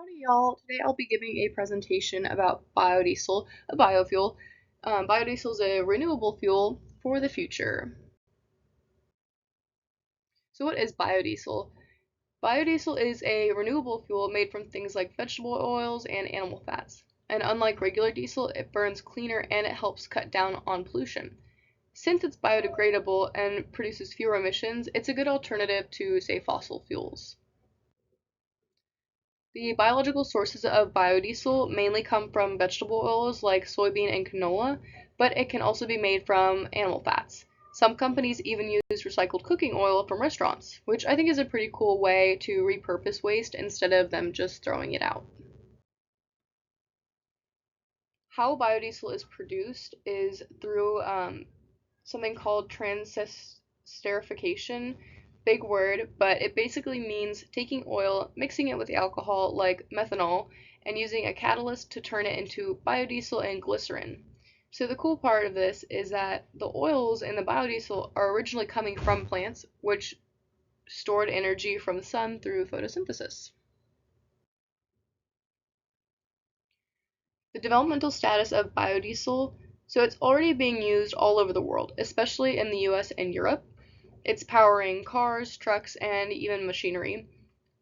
Howdy y'all, today I'll be giving a presentation about biodiesel, a biofuel. Biodiesel is a renewable fuel for the future. So what is biodiesel? Biodiesel is a renewable fuel made from things like vegetable oils and animal fats. And unlike regular diesel, it burns cleaner and it helps cut down on pollution. Since it's biodegradable and produces fewer emissions, it's a good alternative to, say, fossil fuels. The biological sources of biodiesel mainly come from vegetable oils like soybean and canola, but it can also be made from animal fats. Some companies even use recycled cooking oil from restaurants, which I think is a pretty cool way to repurpose waste instead of them just throwing it out. How biodiesel is produced is through something called transesterification. Big word, but it basically means taking oil, mixing it with alcohol like methanol, and using a catalyst to turn it into biodiesel and glycerin. So the cool part of this is that the oils in the biodiesel are originally coming from plants, which stored energy from the sun through photosynthesis. The developmental status of biodiesel, so it's already being used all over the world, especially in the US and Europe. It's powering cars, trucks, and even machinery.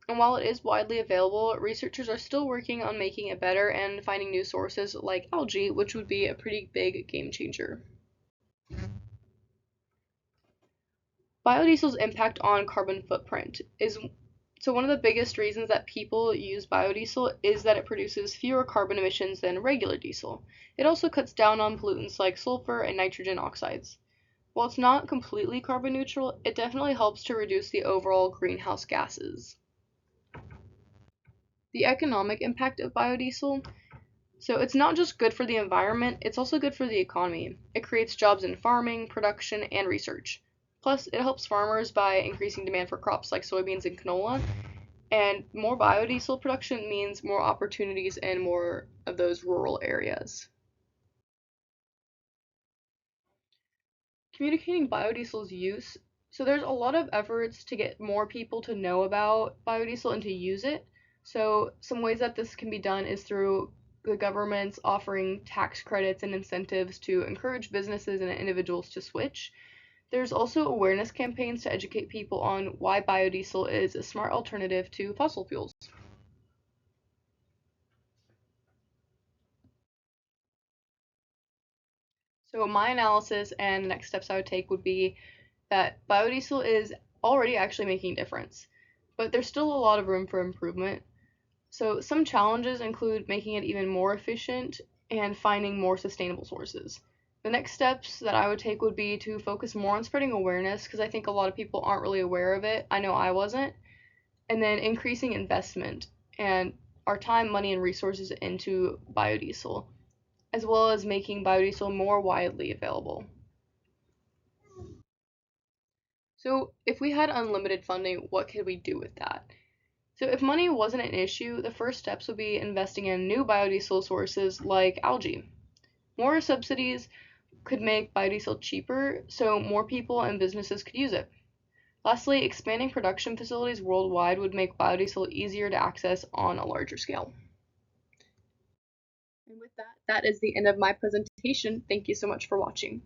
And while it is widely available, researchers are still working on making it better and finding new sources like algae, which would be a pretty big game changer. Biodiesel's impact on carbon footprint is so one of the biggest reasons that people use biodiesel is that it produces fewer carbon emissions than regular diesel. It also cuts down on pollutants like sulfur and nitrogen oxides. While it's not completely carbon neutral, it definitely helps to reduce the overall greenhouse gases. The economic impact of biodiesel. So it's not just good for the environment, it's also good for the economy. It creates jobs in farming, production, and research. Plus, it helps farmers by increasing demand for crops like soybeans and canola. And more biodiesel production means more opportunities in more of those rural areas. Communicating biodiesel's use. So there's a lot of efforts to get more people to know about biodiesel and to use it. So some ways that this can be done is through the government's offering tax credits and incentives to encourage businesses and individuals to switch. There's also awareness campaigns to educate people on why biodiesel is a smart alternative to fossil fuels. So my analysis and the next steps I would take would be that biodiesel is already actually making a difference, but there's still a lot of room for improvement. So some challenges include making it even more efficient and finding more sustainable sources. The next steps that I would take would be to focus more on spreading awareness because I think a lot of people aren't really aware of it. I know I wasn't. And then increasing investment and our time, money, and resources into biodiesel, as well as making biodiesel more widely available. So, if we had unlimited funding, what could we do with that? So, if money wasn't an issue, the first steps would be investing in new biodiesel sources like algae. More subsidies could make biodiesel cheaper so more people and businesses could use it. Lastly, expanding production facilities worldwide would make biodiesel easier to access on a larger scale. And with that, that is the end of my presentation. Thank you so much for watching.